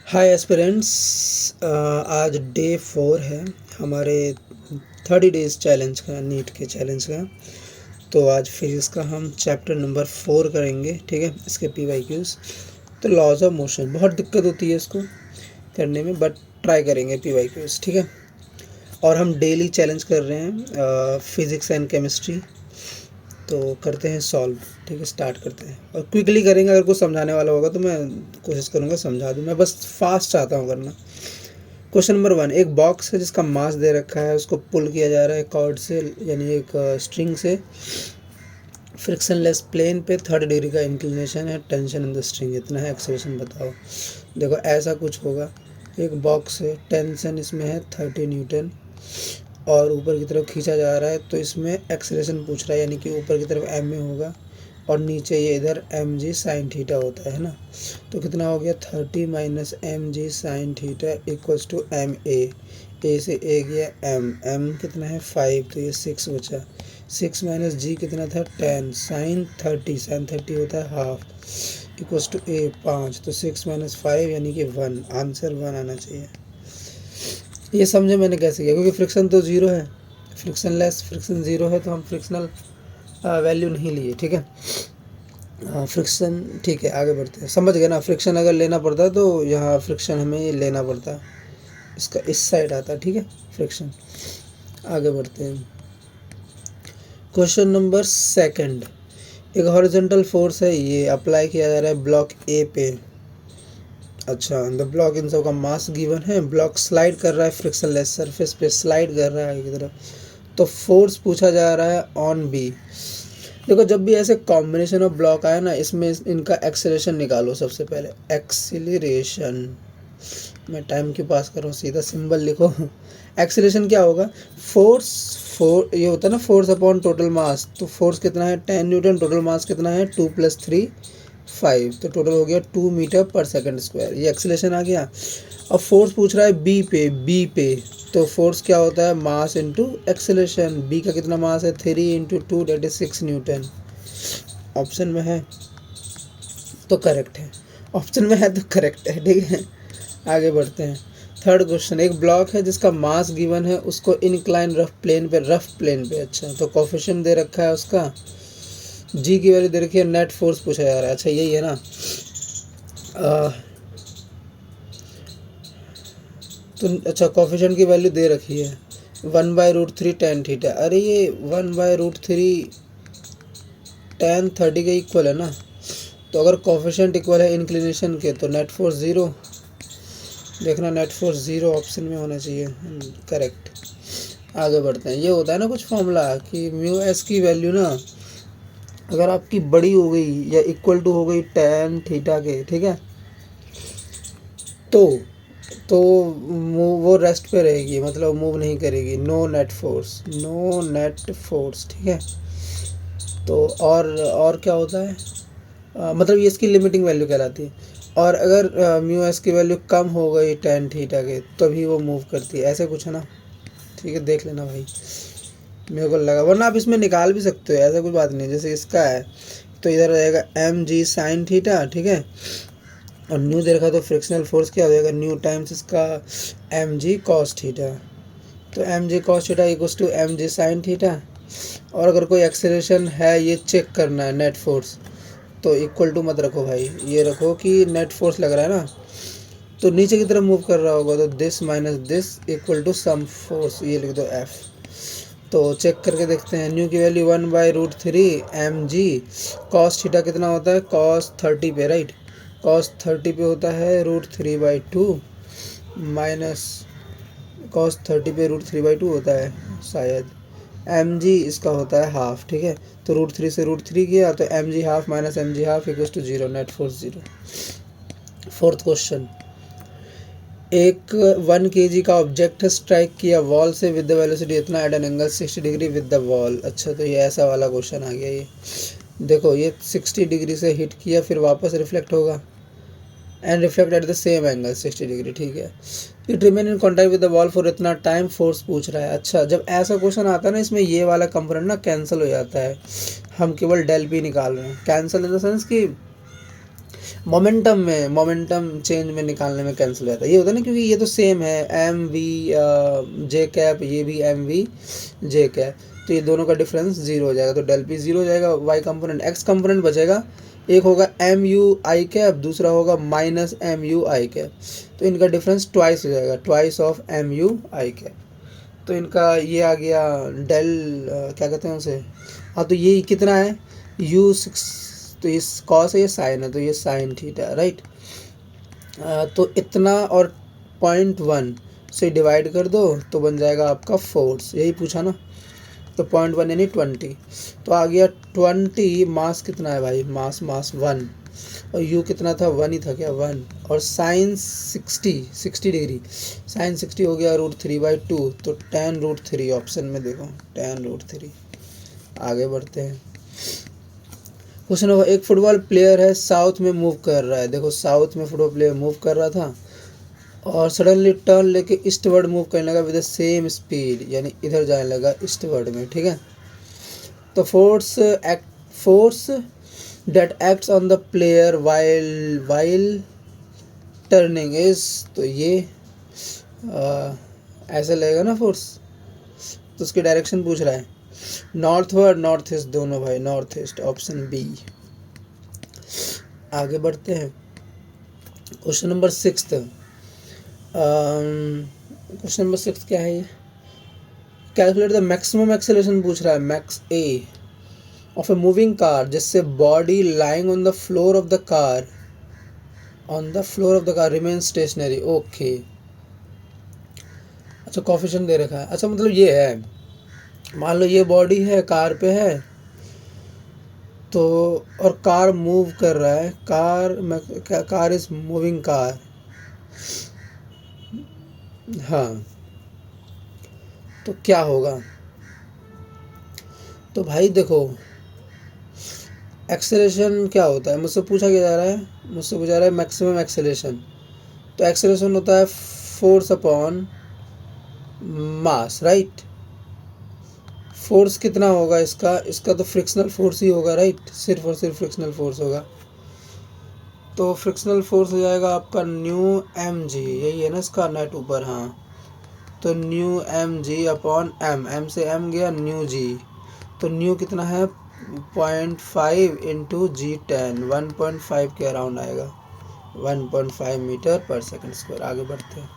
हाय aspirants. आज day 4 है हमारे 30 डेज़ चैलेंज का, नीट के चैलेंज का। तो आज फिजिक्स का हम चैप्टर नंबर 4 करेंगे, ठीक है। इसके PYQs। तो लॉज ऑफ मोशन बहुत दिक्कत होती है इसको करने में, बट ट्राई करेंगे PYQs, ठीक है। और हम डेली चैलेंज कर रहे हैं फिज़िक्स एंड केमिस्ट्री। तो करते हैं सॉल्व, ठीक है। स्टार्ट करते हैं और क्विकली करेंगे। अगर कुछ समझाने वाला होगा तो मैं कोशिश करूँगा समझा दूँ। मैं बस फास्ट चाहता हूँ करना। क्वेश्चन नंबर 1, एक बॉक्स है जिसका मास दे रखा है, उसको पुल किया जा रहा है कॉर्ड से, यानी एक स्ट्रिंग से। फ्रिक्शनलेस प्लेन पे 30 डिग्री का इंक्लिनेशन है, टेंशन इन द स्ट्रिंग इतना है, एक्सेलरेशन बताओ। देखो ऐसा कुछ होगा, एक बॉक्स है, टेंशन इसमें है 30 न्यूटन और ऊपर की तरफ खींचा जा रहा है, तो इसमें एक्सेलरेशन पूछ रहा है, यानी कि ऊपर की तरफ एम में होगा और नीचे ये इधर एम जी साइन थीटा होता है ना। तो कितना हो गया 30 minus M G sine theta equals to M A से ए गया एम कितना है 5, तो ये 6 बचा। 6 माइनस जी कितना था 10, साइन 30 होता है हाफ इक्वल्स टू ए 5, तो 6 माइनस 5 यानी कि 1। आंसर 1 आना चाहिए। ये समझे मैंने कैसे किया, क्योंकि फ्रिक्शन तो ज़ीरो है, फ्रिक्शन ज़ीरो है, तो हम फ्रिक्शनल वैल्यू नहीं लिए, ठीक है। फ्रिक्शन ठीक है, आगे बढ़ते हैं। समझ गए ना, फ्रिक्शन अगर लेना पड़ता है तो यहाँ फ्रिक्शन हमें लेना पड़ता है, इसका इस साइड आता है, ठीक है, फ्रिक्शन। आगे बढ़ते हैं। क्वेश्चन नंबर 2, एक हॉरिजॉन्टल फोर्स है, ये अप्लाई किया जा रहा है ब्लॉक ए पे। अच्छा, द ब्लॉक इन सब का मास गिवन है, ब्लॉक स्लाइड कर रहा है फ्रिक्शनलेस सरफेस पे, स्लाइड कर रहा है आगे की तरफ, तो फोर्स पूछा जा रहा है ऑन बी। देखो जब भी ऐसे कॉम्बिनेशन ऑफ ब्लॉक आए ना, इसमें इनका एक्सेलरेशन निकालो सबसे पहले। एक्सीलरेशन, मैं टाइम क्यों पास कर रहा हूँ, सीधा सिंबल लिखो। एक्सीलरेशन क्या होगा, ये होता है ना फोर्स अपॉन टोटल मास, तो फोर्स कितना है 10 न्यूटन, टोटल मास कितना है 2 + 3 5, तो टोटल हो गया 2 मीटर पर सेकंड स्क्वायर, ये एक्सीलरेशन आ गया। अब फोर्स पूछ रहा है बी पे, तो फोर्स क्या होता है मास इंटू एक्सेलरेशन। बी का कितना मास है 3 × 2 दैट इज 6 न्यूटन। ऑप्शन में है तो करेक्ट है, ऑप्शन में है तो करेक्ट है, ठीक है। आगे बढ़ते हैं। थर्ड क्वेश्चन, एक ब्लॉक है जिसका मास गिवन है, उसको इनक्लाइन रफ प्लेन पे, अच्छा तो कोफिशिएंट दे रखा है उसका, जी की वैल्यू दे रखी है, नेट फोर्स पूछा जा रहा है। अच्छा यही है ना, तो अच्छा कोफिशिएंट की वैल्यू दे रखी है 1/√3 tan थीटा। अरे ये 1/√3 tan 30 के इक्वल है ना, तो अगर कोफिशिएंट इक्वल है इंक्लिनेशन के तो नेट फोर्स ज़ीरो। देखना नेट फोर्स ज़ीरो ऑप्शन में होना चाहिए, करेक्ट। आगे बढ़ते हैं। ये होता है ना कुछ फॉर्मूला कि म्यू एस की वैल्यू ना अगर आपकी बड़ी हो गई या इक्वल टू हो गई tan थीटा के, ठीक है, तो वो रेस्ट पे रहेगी, मतलब मूव नहीं करेगी, नो नेट फोर्स, ठीक है। तो और क्या होता है, मतलब ये इसकी लिमिटिंग वैल्यू कहलाती है। और अगर म्यू एस की वैल्यू कम हो गई tan थीटा के तभी वो मूव करती है, ऐसे कुछ है ना, ठीक है। देख लेना भाई, मेरे को लगा, वरना आप इसमें निकाल भी सकते हो, ऐसा कोई बात नहीं। जैसे इसका है तो इधर रहेगा एम जी साइन थीटा, ठीक है, और न्यू दे रखा तो फ्रिक्शनल फोर्स क्या हो जाएगा, न्यू टाइम्स इसका एम जी कॉस थीटा, तो M G cos theta equals to M G sine theta. और अगर कोई एक्सेलरेशन है ये चेक करना है नेट फोर्स, तो इक्वल टू मत रखो भाई, ये रखो कि नेट फोर्स लग रहा है ना, तो नीचे की तरफ मूव कर रहा होगा, तो this minus this equal to some force, ये लिख दो एफ। तो चेक करके देखते हैं, न्यू की value 1/√3 M G cos theta कितना होता है कॉस 30 पे, राइट, कॉस 30 पे होता है √3/2 माइनस कॉस 30 पे √3/2 होता है शायद, एम जी इसका होता है हाफ, ठीक है। तो √3 से √3 किया तो M G half minus M G half equals to 0, net force 0। Fourth question, एक 1 kg का ऑब्जेक्ट स्ट्राइक किया वॉल से विद द वेलोसिटी इतना at an angle 60 degree with the wall. अच्छा तो ये ऐसा वाला क्वेश्चन आ गया। ये देखो, ये 60 डिग्री से हिट किया, फिर वापस रिफ्लेक्ट होगा and reflect at the same angle 60 degree, ठीक है। It remain in contact with the wall for इतना टाइम, फोर्स पूछ रहा है। अच्छा जब ऐसा क्वेश्चन आता है ना, इसमें ये वाला कंपोनेंट ना कैंसिल हो जाता है, हम केवल डेल पी निकाल रहे हैं। कैंसिल इन द सेंस कि मोमेंटम चेंज में निकालने में कैंसिल हो जाता है। ये होता है ना, क्योंकि ये तो सेम है, एम वी जे कैप, ये भी एम वी जे कैप, तो ये दोनों का डिफरेंस जीरो हो जाएगा, तो डेल पी जीरो हो जाएगा। वाई कंपोनेंट, एक्स कंपोनेंट बचेगा, एक होगा एम यू आई कैप, दूसरा होगा minus M U I cap, तो इनका डिफरेंस ट्वाइस हो जाएगा, twice of M U I cap. तो इनका ये आ गया डेल, क्या कहते हैं उसे, हाँ, तो ये कितना है यू सिक्स, तो ये कॉस है, ये साइन है, तो ये साइन थीटा, राइट। तो इतना और 0.1 से डिवाइड कर दो तो बन जाएगा आपका फोर्स, यही पूछा ना, तो 0.1 यानी 20, तो आ गया 20। मास कितना है भाई, मास 1, और यू कितना था, 1 ही था क्या, 1, और साइन 60 डिग्री, साइन 60 हो गया √3/2, तो tan √3 ऑप्शन में देखो, tan √3। आगे बढ़ते हैं। क्वेश्चन नंबर, एक फुटबॉल प्लेयर है, साउथ में मूव कर रहा है, देखो साउथ में फुटबॉल प्लेयर मूव कर रहा था और सडनली टर्न लेके ईस्टवर्ड मूव करने लगा विद द सेम स्पीड, यानी इधर जाने लगा ईस्टवर्ड में, ठीक है। तो force that acts on the player while turning is, तो ये ऐसे लगेगा ना फोर्स, तो उसकी डायरेक्शन पूछ रहा है, नॉर्थवर्ड नॉर्थ ईस्ट, दोनों भाई नॉर्थ ईस्ट, ऑप्शन बी। आगे बढ़ते हैं। क्वेश्चन नंबर 6, क्वेश्चन नंबर 6 क्या है ये, कैलकुलेट द मैक्सिमम एक्सेलरेशन पूछ रहा है, max A of a moving car, जिससे body lying on the floor of the car remains stationary, okay. अच्छा, कोफिशिएंट दे रखा है, अच्छा मतलब ये है, मान लो ये बॉडी है, कार पे है, तो और कार मूव कर रहा है, कार इज मूविंग कार, हाँ, तो क्या होगा, तो भाई देखो एक्सेलरेशन क्या होता है, मुझसे पूछा जा रहा है मैक्सिमम एक्सेलरेशन, तो एक्सेलरेशन होता है force upon mass, right. Force कितना होगा इसका तो फ्रिक्शनल फोर्स ही होगा, राइट, सिर्फ और सिर्फ फ्रिक्शनल फोर्स होगा, तो फ्रिक्शनल फोर्स हो जाएगा आपका न्यू एम जी, यही है ना इसका नेट ऊपर, हाँ, तो mu M G upon M से एम गया, न्यू जी, तो न्यू कितना है 0.5 इंटू G10, 1.5 के अराउंड आएगा, 1.5 मीटर पर सेकंड स्क्वायर। आगे बढ़ते हैं।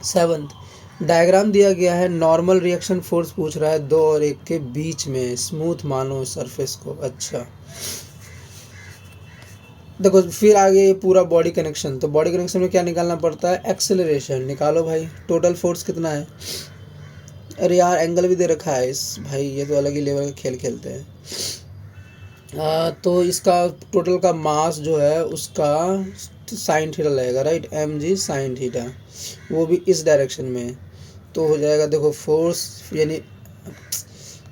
7th, डायग्राम दिया गया है, नॉर्मल रिएक्शन फोर्स पूछ रहा है 2 और 1 के बीच में, स्मूथ मानो सरफेस को, अच्छा देखो फिर आगे पूरा बॉडी कनेक्शन, तो बॉडी कनेक्शन में क्या निकालना पड़ता है, एक्सेलरेशन निकालो भाई, टोटल फोर्स कितना है, अरे यार एंगल भी दे रखा है इस भाई, ये तो अलग ही लेवल का खेल खेलते हैं। तो इसका टोटल का मास जो है उसका साइन थीटा लगेगा, right, M G sine theta, वो भी इस डायरेक्शन में, तो हो जाएगा देखो फोर्स, यानी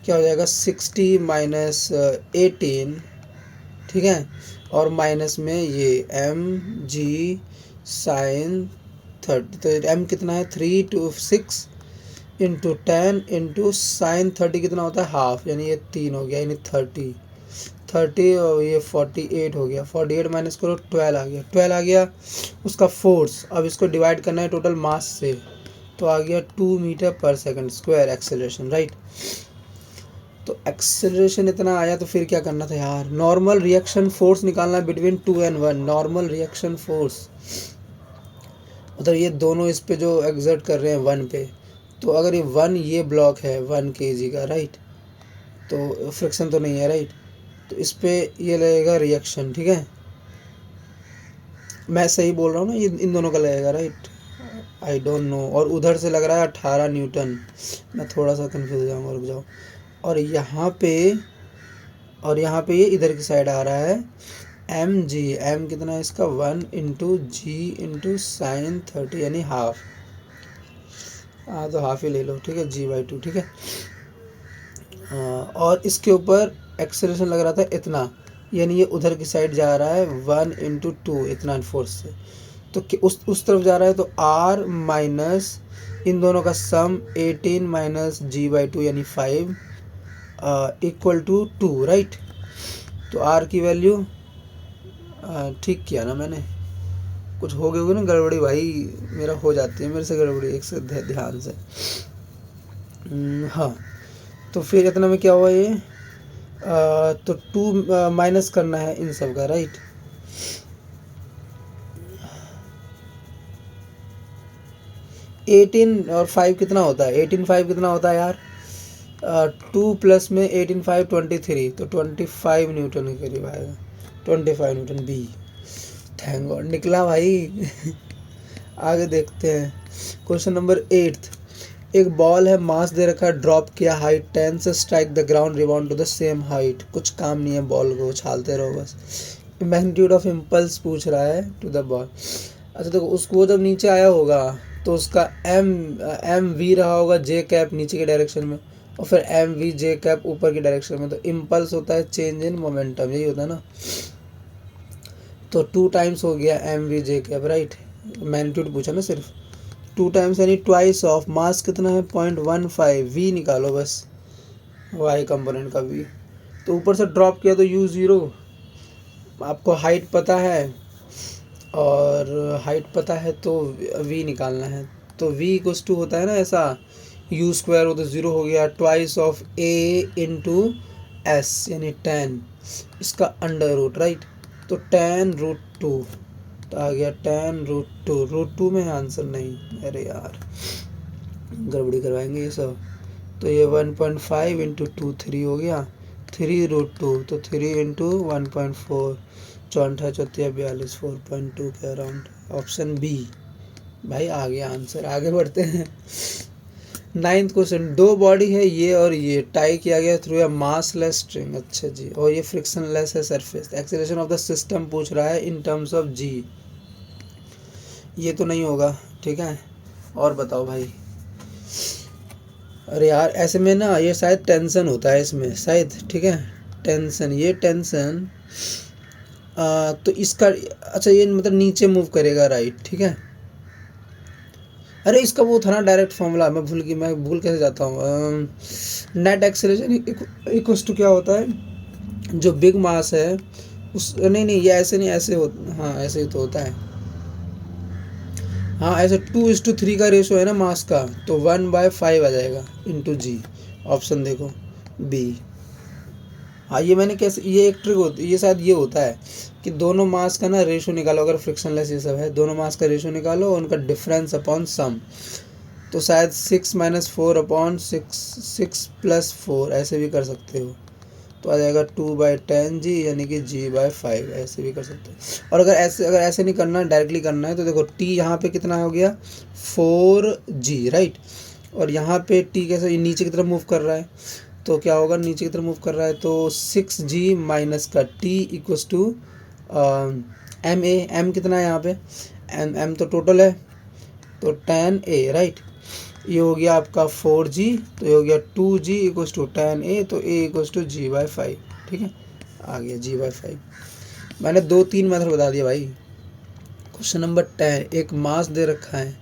क्या हो जाएगा 60 माइनस 18, ठीक है, और माइनस में ये एम जी साइन 30, तो एम कितना है 3 to 6 इंटू 10 इंटू साइन 30 कितना होता है हाफ, यानी ये 3 हो गया, यानी 30 और ये 48 हो गया, 48 माइनस करो 12 आ गया उसका फोर्स। अब इसको डिवाइड करना है टोटल मास से, तो आ गया 2 मीटर पर सेकंड स्क्वायर एक्सेलरेशन, राइट। तो एक्सेलरेशन इतना आया, तो फिर क्या करना था यार, नॉर्मल रिएक्शन फोर्स निकालना है between 2 and 1, normal reaction force मतलब ये दोनों इस पे जो एग्जर्ट कर रहे हैं 1 पे, तो अगर ये 1 ये ब्लॉक है 1 kg का, राइट, तो फ्रिक्शन तो नहीं है, राइट, तो इस पे ये लगेगा रिएक्शन, ठीक है, मैं सही बोल रहा हूँ ना, ये इन दोनों का लगेगा, राइट, आई डोंट नो, और उधर से लग रहा है 18 न्यूटन, मैं थोड़ा सा कंफ्यूज हो जाऊँगा, रुक जाओ, और यहाँ पे ये इधर की साइड आ रहा है एम कितना है इसका 1 इंटू जी इंटू साइन 30, यानी हाफ, हाँ तो हाफ ही ले लो, ठीक है, G/2, ठीक है। और इसके ऊपर एक्सेलरेशन लग रहा था इतना, यानी ये उधर की साइड जा रहा है 1 इंटू 2 इतना फोर्स से, तो उस तरफ जा रहा है, तो R माइनस इन दोनों का सम 18 माइनस G/2 यानी 5 इक्वल टू 2, राइट, तो R की वैल्यू ठीक किया ना मैंने? कुछ हो गई होगी ना गड़बड़ी भाई, मेरा हो जाती है मेरे से गड़बड़ी एक से ध्यान से। हाँ, तो फिर इतना में क्या हुआ ये? तो 2 माइनस करना है इन सब का, राइट? एटीन और 5 कितना होता है? 18 5 कितना होता है यार? 2 प्लस में 18 5 23, तो 25 न्यूटन के करीब आएगा। 25 न्यूटन बी। थैंक गॉड निकला भाई। आगे देखते हैं क्वेश्चन नंबर 8। एक बॉल है, मास दे रखा है, ड्रॉप किया, हाइट 10 से strike the ground, rebound to the same height. कुछ काम नहीं है, बॉल को उछालते रहो बस। मैग्नीट्यूड ऑफ इम्पल्स पूछ रहा है टू द बॉल। अच्छा देखो, उसको जब नीचे आया होगा तो उसका एम वी रहा होगा जे कैप नीचे के डायरेक्शन में, और फिर एम वी जे कैप ऊपर की डायरेक्शन में। तो इम्पल्स होता है चेंज इन मोमेंटम, यही होता है ना? तो 2 टाइम्स हो गया M V J cap, right? Magnitude पूछा ना सिर्फ। 2 टाइम्स यानी ट्वाइस ऑफ मास कितना है? 0.15। वी निकालो बस, वाई कंपोनेंट का वी। तो ऊपर से ड्रॉप किया तो यू ज़ीरो। आपको हाइट पता है, और हाइट पता है तो वी निकालना है। तो वी इक्वल्स टू होता है ना ऐसा, यू स्क्वायर हो तो ज़ीरो हो गया, twice of A into S यानी 10, इसका अंडर रूट, राइट? तो 10√2, तो आ गया 10√2। √2 में है आंसर नहीं, अरे यार गड़बड़ी करवाएंगे ये सब। तो ये 1.5 इंटू 2 3 हो गया, 3√2, तो 3 इंटू 1.4, 64 चौथिया 42, 4.2 के अराउंड। ऑप्शन बी भाई आ गया आंसर। आगे बढ़ते हैं। 9th question. दो बॉडी है ये और ये, टाई किया गया थ्रू अ मासलेस स्ट्रिंग। अच्छा जी, और ये फ्रिक्शनलेस है surface. Acceleration of the system पूछ रहा है इन टर्म्स ऑफ जी। ये तो नहीं होगा, ठीक है? और बताओ भाई। अरे यार ऐसे में ना ये शायद टेंशन होता है इसमें शायद, ठीक है? टेंशन, ये टेंशन तो इसका, अच्छा ये मतलब नीचे मूव करेगा, राइट? ठीक है। अरे इसका वो था ना डायरेक्ट फॉर्मूला, मैं भूल कैसे जाता हूँ। नेट एक्सेलरेशन इक्वल्स टू क्या होता है? जो बिग मास है उस, नहीं ये ऐसे नहीं, ऐसे हो, हाँ ऐसे ही तो होता है। हाँ ऐसे 2:3 का रेशो है ना मास का, तो 1/5 आ जाएगा इंटू जी। ऑप्शन देखो बी। हाँ ये मैंने कैसे, ये एक ट्रिक होती है, ये शायद ये होता है कि दोनों मास का ना रेशो निकालो, अगर फ्रिक्शनलेस ये सब है, दोनों मास का रेशो निकालो और उनका डिफरेंस अपॉन सम। तो शायद 6-4/6, 6+4 ऐसे भी कर सकते हो, तो आ जाएगा 2/10 जी, यानी कि g/5 ऐसे भी कर सकते हैं। और अगर ऐसे नहीं करना, डायरेक्टली करना है, तो देखो t यहाँ पे कितना हो गया 4g, राइट? और यहाँ पे t कैसे, ये नीचे की तरफ मूव कर रहा है, तो क्या होगा, नीचे की तरफ मूव कर रहा है तो 6g माइनस का t इक्वल्स टू m कितना है यहाँ पे, m तो टोटल है, तो 10a, राइट? ये हो गया आपका 4g, तो ये हो गया 2g इक्वल्स टू 10a, तो a इक्वल्स टू g/5, ठीक है? आ गया g/5। मैंने 2-3 मेथड बता दिया भाई। Question number 10। एक मास दे रखा है,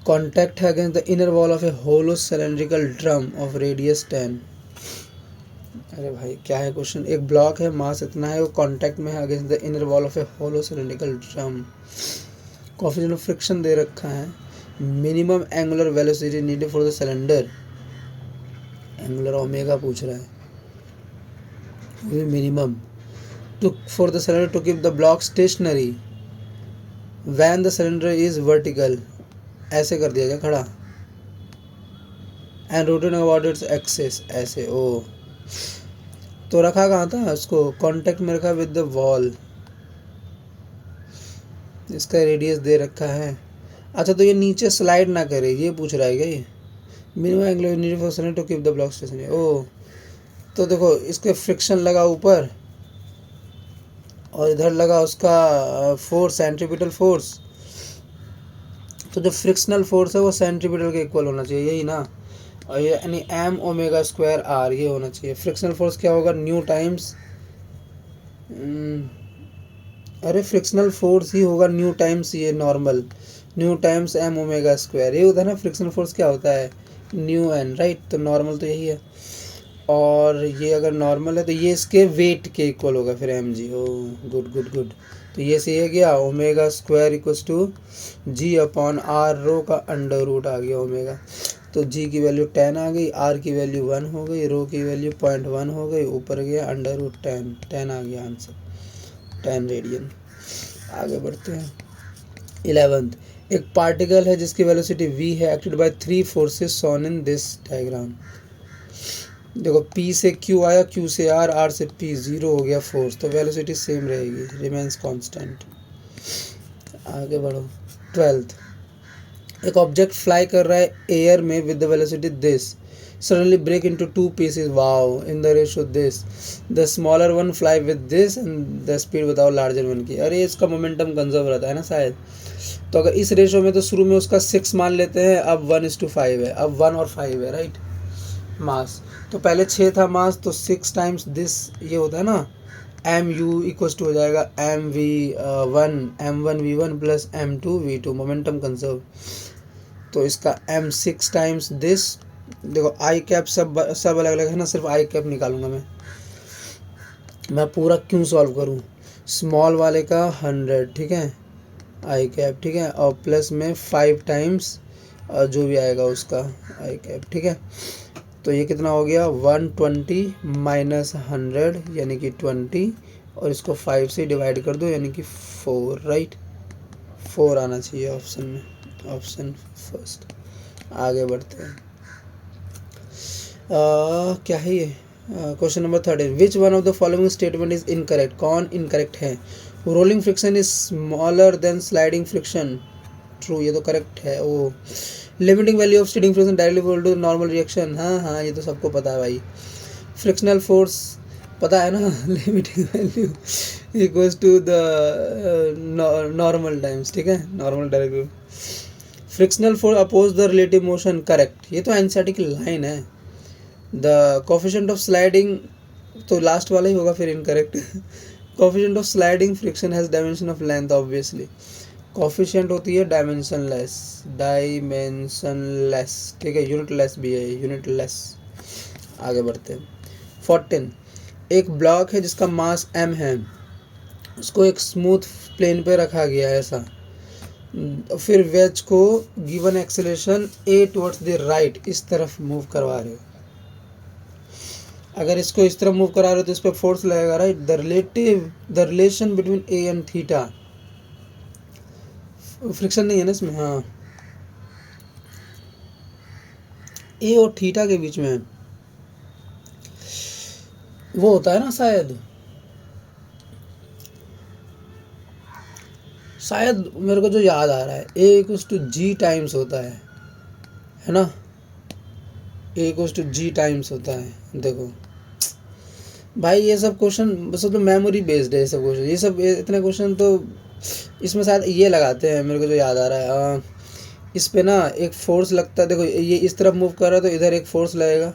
कॉन्टैक्ट है against the inner wall of a hollow cylindrical drum of radius 10। अरे भाई क्या है क्वेश्चन? एक ब्लॉक है, मास इतना है, वो कॉन्टैक्ट में है against the inner wall of a hollow cylindrical drum. Coefficient of friction दे रखा है, minimum angular velocity needed for the cylinder, angular omega पूछ रहा है, minimum to for the cylinder to keep the block stationary when the cylinder is vertical, ऐसे कर दिया गया खड़ा, and rotating about its axis, ऐसे। ओ तो रखा कहाँ था उसको? कॉन्टेक्ट में रखा विद द वॉल, इसका रेडियस दे रखा है। अच्छा तो ये नीचे स्लाइड ना करे, ये पूछ रहा है क्या ये? Minimum angular needed for cylinder to keep the block stationary. ओ तो देखो इसके फ्रिक्शन लगा ऊपर, और इधर लगा उसका फोर्स, सेंट्रीपिटल फोर्स। तो जो फ्रिक्शनल फोर्स है वो सेंट्रीपिटल के इक्वल होना चाहिए, यही ना? और ये यानी m⍵²r ये होना चाहिए। फ्रिक्शनल फोर्स क्या होगा? न्यू टाइम्स, अरे फ्रिक्शनल फोर्स ही होगा न्यू टाइम्स ये नॉर्मल, न्यू टाइम्स m⍵², ये होता है ना फ्रिक्शनल फोर्स। क्या होता है? New n, right? तो नॉर्मल तो यही है। और ये अगर नॉर्मल है तो ये इसके वेट के इक्वल होगा फिर एम जी। ओ गुड गुड गुड। तो ये सही है क्या, omega square equals to g upon r रो का अंडर रूट आ गया ओमेगा। तो जी की वैल्यू 10 आ गई, आर की वैल्यू 1 हो गई, रो की वैल्यू 0.1 हो गई, ऊपर गया अंडर रूट 10 आ गया आंसर, 10 रेडियन। आगे बढ़ते हैं। 11th, एक पार्टिकल है जिसकी वेलोसिटी v है, acted by 3 forces shown in this diagram. देखो P से Q आया, Q से R, R से P, 0 हो गया फोर्स, तो वेलोसिटी सेम रहेगी, रिमेन्स कांस्टेंट। आगे बढ़ो। 12th, एक ऑब्जेक्ट फ्लाई कर रहा है एयर में with the velocity this, suddenly break into 2 pieces, wow, in the ratio this, the smaller one fly with this and the speed बताओ लार्जर वन की। अरे इसका मोमेंटम कंजर्व रहता है ना शायद, तो अगर इस रेशियो में तो शुरू में उसका 6 मान लेते हैं, अब 1:5 है, अब 1 और 5 है, राइट, मास। तो पहले 6 था मास, तो 6 टाइम्स दिस ये होता है ना, एम यू इक्वल्स टू हो जाएगा M1V1 plus M2V2, momentum conserve. तो इसका M6 टाइम्स दिस, देखो आई कैप सब अलग अलग है ना, सिर्फ आई कैप निकालूंगा मैं पूरा क्यों सॉल्व करूँ। स्मॉल वाले का 100, ठीक है, आई कैप, ठीक है, और प्लस में 5 टाइम्स जो भी आएगा उसका आई कैप, ठीक है। तो ये कितना हो गया, 120 माइनस 100 यानी कि 20, और इसको 5 से डिवाइड कर दो यानी कि 4, राइट, 4 आना चाहिए ऑप्शन में, ऑप्शन फर्स्ट। आगे बढ़ते हैं। क्या है ये, question number 13, which one of the following statement is incorrect, कौन इनकरेक्ट है। Rolling friction is smaller than sliding friction, true, ये तो करेक्ट है। ओ, limiting value of static friction directly equal to normal reaction, हाँ ये तो सबको पता है भाई। फ्रिक्शनल फोर्स पता है ना, limiting value equals to the normal times, ठीक है, normal direct. Frictional force oppose the relative motion, correct, ये तो एनसीईआरटी की लाइन है। द कोफिशिएंट ऑफ स्लाइडिंग, तो लास्ट वाला ही होगा फिर incorrect. Coefficient of sliding friction has dimension of length, obviously coefficient होती है डायमेंशनलेस, ठीक है, यूनिटलेस भी है, यूनिटलेस। आगे बढ़ते हैं। 14, एक ब्लॉक है जिसका मास m है, उसको एक स्मूथ प्लेन पे रखा गया है ऐसा, फिर वेज को given acceleration a towards the right इस तरफ मूव करवा रहे हो। अगर इसको इस तरफ मूव करा रहे हो तो इस पर फोर्स लगेगा, right. The relation between a and theta, friction नहीं है ना इसमें, हाँ, ए और थीटा के बीच में वो होता है ना, शायद मेरे को जो याद आ रहा है, ए इक्वल्स टू जी टाइम्स होता है ना, ए इक्वल्स टू जी टाइम्स होता है। देखो भाई ये सब क्वेश्चन सब तो मेमोरी बेस्ड है, ये सब क्वेश्चन, ये सब इतने क्वेश्चन तो इसमें शायद ये लगाते हैं, मेरे को जो याद आ रहा है, इस पे ना एक फोर्स लगता है, देखो ये इस तरफ मूव कर रहा है तो इधर एक फोर्स लगेगा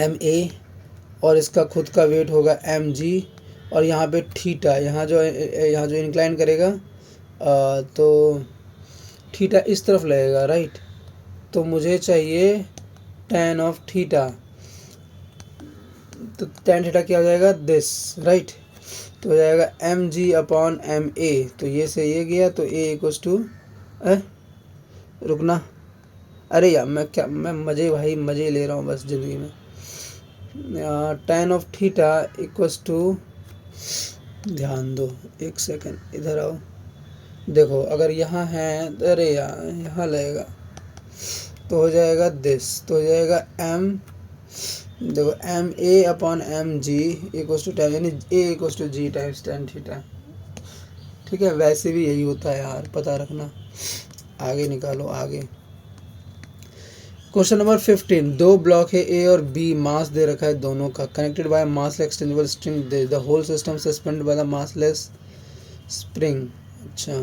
MA, और इसका खुद का वेट होगा MG, और यहाँ पे थीटा, यहाँ जो इंक्लाइन करेगा तो थीटा इस तरफ लगेगा, राइट। तो मुझे चाहिए tan ऑफ थीटा, तो tan थीटा क्या हो जाएगा, दिस, राइट। तो हो जाएगा MG अपॉन MA, तो ये से ये गया, तो A इक्वल्स टू, रुकना, अरे यार मैं मज़े ले रहा हूँ बस ज़िंदगी में। tan of theta equals to, ध्यान दो एक सेकंड, इधर आओ, देखो अगर यहाँ है, अरे यार यहाँ लगेगा, तो हो जाएगा दिस, तो हो जाएगा देखो MA upon MG equals to tan, यानी A equals to G times tan theta, ठीक है। वैसे भी यही होता है यार, पता रखना। आगे निकालो आगे। क्वेश्चन नंबर 15, दो ब्लॉक है A और B, मास दे रखा है दोनों का, connected by massless extensible string, the whole system suspended by the massless spring. अच्छा,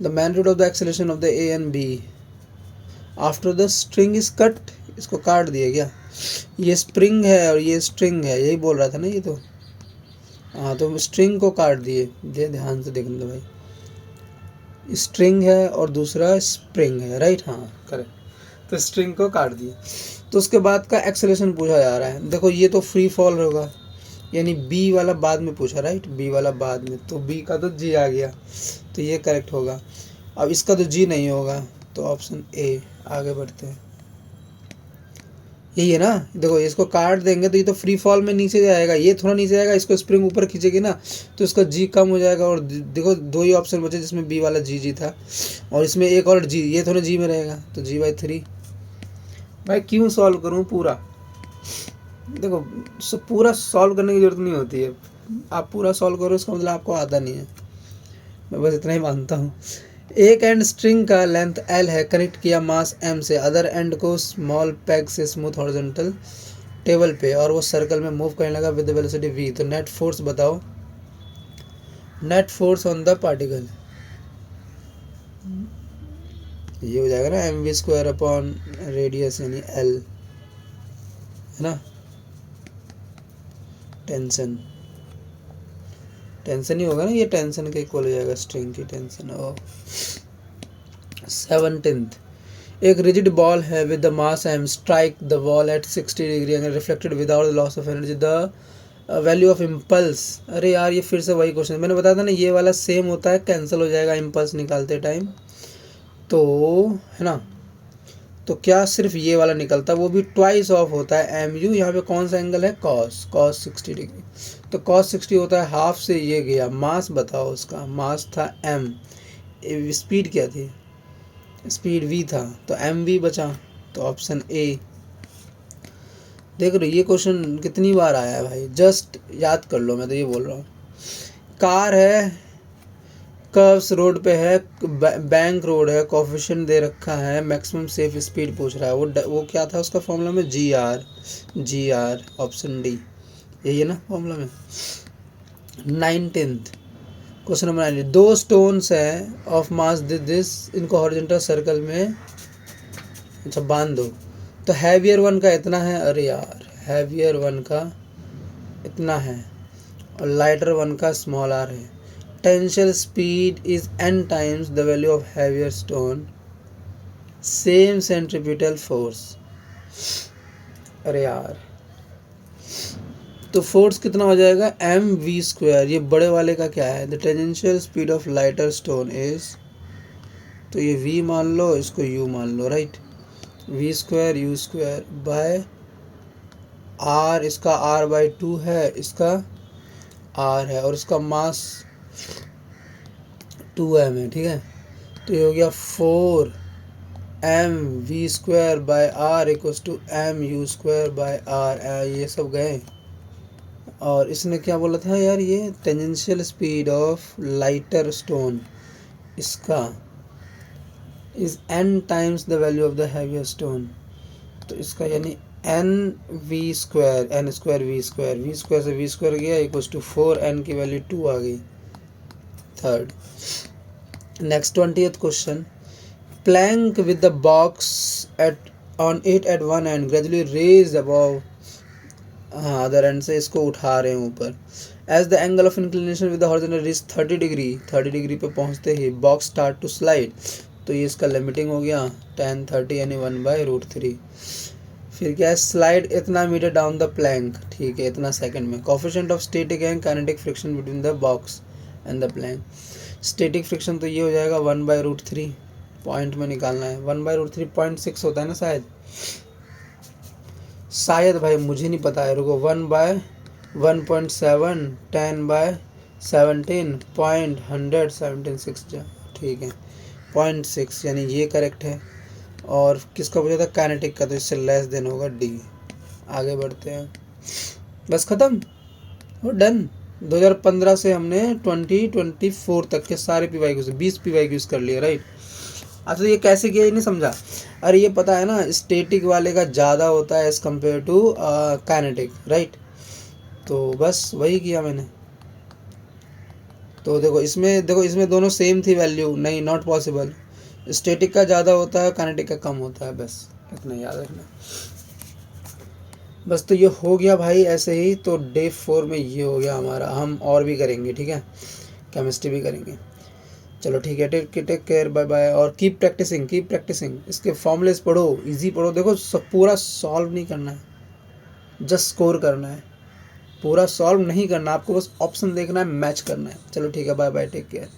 the magnitude of the acceleration of the A and B after the string is cut, इसको काट दिया क्या, ये स्प्रिंग है और ये स्ट्रिंग है, यही बोल रहा था ना ये तो, हाँ, तो स्ट्रिंग को काट दिए, ध्यान से देखने दो भाई, स्ट्रिंग है और दूसरा स्प्रिंग है, राइट, हाँ करेक्ट, तो स्ट्रिंग को काट दिए। तो उसके बाद का एक्सेलरेशन पूछा जा रहा है। देखो ये तो फ्री फॉल होगा, यानी बी वाला बाद में पूछा, राइट, बी वाला बाद में, तो बी का तो जी आ गया, तो ये करेक्ट होगा। अब इसका तो जी नहीं होगा, तो ऑप्शन ए। आगे बढ़ते हैं, यही है ना। देखो इसको काट देंगे तो ये तो फ्री फॉल में नीचे जाएगा, ये थोड़ा नीचे जाएगा, इसको स्प्रिंग ऊपर खींचेगी ना, तो इसका जी कम हो जाएगा। और देखो दो ही ऑप्शन बचे जिसमें बी वाला जी जी था, और इसमें एक और जी, ये थोड़ा जी में रहेगा, तो जी बाई 3। भाई क्यों सॉल्व करूँ पूरा? देखो पूरा सॉल्व करने की जरूरत नहीं होती है, आप पूरा सॉल्व करो इसका मतलब आपको आता नहीं है, मैं बस इतना ही मानता हूँ। एक एंड स्ट्रिंग का लेंथ L है, कनेक्ट किया मास M से, अदर एंड को स्मॉल पैग से स्मूथ हॉरिजॉन्टल टेबल पे, और वो सर्कल में मूव करने लगा विद वेलोसिटी v। तो नेट फोर्स बताओ, net force on the particle, ये हो जाएगा ना mv² अपॉन रेडियस यानी L, है ना। टेंशन, टेंशन ही होगा ना, ये टेंशन के इक्वल हो जाएगा, स्ट्रिंग की टेंशन। ओ 17th, एक रिजिड बॉल है with the mass m, strike the ball at 60 degree and reflected without the loss of energy, the value of impulse. अरे यार ये फिर से वही क्वेश्चन, मैंने बताया था ना ये वाला सेम होता है, कैंसिल हो जाएगा इम्पल्स निकालते टाइम, तो है ना। तो क्या सिर्फ ये वाला निकलता, वो भी ट्वाइस ऑफ होता है एम यू। यहाँ पे कौन सा एंगल है, कॉस, कॉस 60 डिग्री, तो कॉस 60 होता है हाफ से ये गया। मास बताओ, उसका मास था m, स्पीड क्या थी, स्पीड v था, तो एम वी बचा, तो ऑप्शन ए। देख रहे ये क्वेश्चन कितनी बार आया है भाई, जस्ट याद कर लो, मैं तो ये बोल रहा हूँ। कार है, कर्व्स रोड पे है, बैंक रोड है, कोफिशिएंट दे रखा है, मैक्सिमम सेफ स्पीड पूछ रहा है, वो क्या था उसका फॉर्मूला में, जी आर, ऑप्शन डी, यही है ना फॉर्मूला में। 19th क्वेश्चन नंबर 9, दो स्टोन्स है ऑफ मास दिस, इनको हॉरिजॉन्टल सर्कल में अच्छा बांध दो, तो हैवियर वन का इतना है, अरे यार हैवियर वन का इतना है, और लाइटर वन का स्मॉल आर है। Tangential speed is n times the value of heavier stone, same centripetal force. अरे यार तो फोर्स कितना हो जाएगा, mv², ये बड़े वाले का क्या है, the tangential speed of lighter stone is, तो ये v मान लो, इसको u मान लो, right, v² u² bye r, इसका r/2 है, इसका r है, और इसका मास 2m है, ठीक है। तो ये हो गया 4mv² by r equals to mu² by r, ये सब गए। और इसने क्या बोला था यार, ये tangential speed of lighter stone, इसका is n times the value of the heavier stone, तो इसका यानी n² से v² गया इक्वल्स टू 4n की वैल्यू 2 आ गई। Third, next 20th question, plank with the box at on it at one end gradually raise above, हाँ other end से इसको उठा रहे हैं ऊपर, as the angle of inclination with the horizontal reach 30 degree, 30 degree पे पहुंचते ही बॉक्स स्टार्ट टू स्लाइड, तो ये इसका लिमिटिंग हो गया tan 30 यानी 1/√3। फिर क्या है, स्लाइड इतना मीटर डाउन द प्लैंक, ठीक है, इतना सेकंड में। Coefficient of static and kinetic friction between the box and the plank, static friction तो ये हो जाएगा 1/√3, पॉइंट में निकालना है, 1/√3 0.6 होता है ना शायद भाई मुझे नहीं पता है, रुको, 1/1.7 10/17.176, ठीक है 0.6, यानी ये करेक्ट है। और किसका पूछा था, काइनेटिक का, तो इससे लेस देन होगा डी। आगे बढ़ते हैं, बस ख़त्म और डन। 2015 से हमने 2024 तक के सारे PYQs 20 PYQs कर लिए, राइट। अच्छा ये कैसे किया, ये नहीं समझा, अरे ये पता है ना, स्टैटिक वाले का ज़्यादा होता है as compare to kinetic, right, तो बस वही किया मैंने। तो देखो इसमें दोनों सेम थी वैल्यू, नहीं, नॉट पॉसिबल, स्टैटिक का ज़्यादा होता है, काइनेटिक का कम होता है, बस इतना याद रखना। बस तो ये हो गया भाई ऐसे ही, तो डे 4 में ये हो गया हमारा, हम और भी करेंगे, ठीक है, केमिस्ट्री भी करेंगे। चलो ठीक है, टेक केयर, बाय बाय। और कीप प्रैक्टिसिंग, इसके फॉर्मूलेस पढ़ो, इजी पढ़ो। देखो सब पूरा सॉल्व नहीं करना है, जस्ट स्कोर करना है, पूरा सॉल्व नहीं करना, आपको बस ऑप्शन देखना है, मैच करना है। चलो ठीक है, बाय बाय, टेक केयर।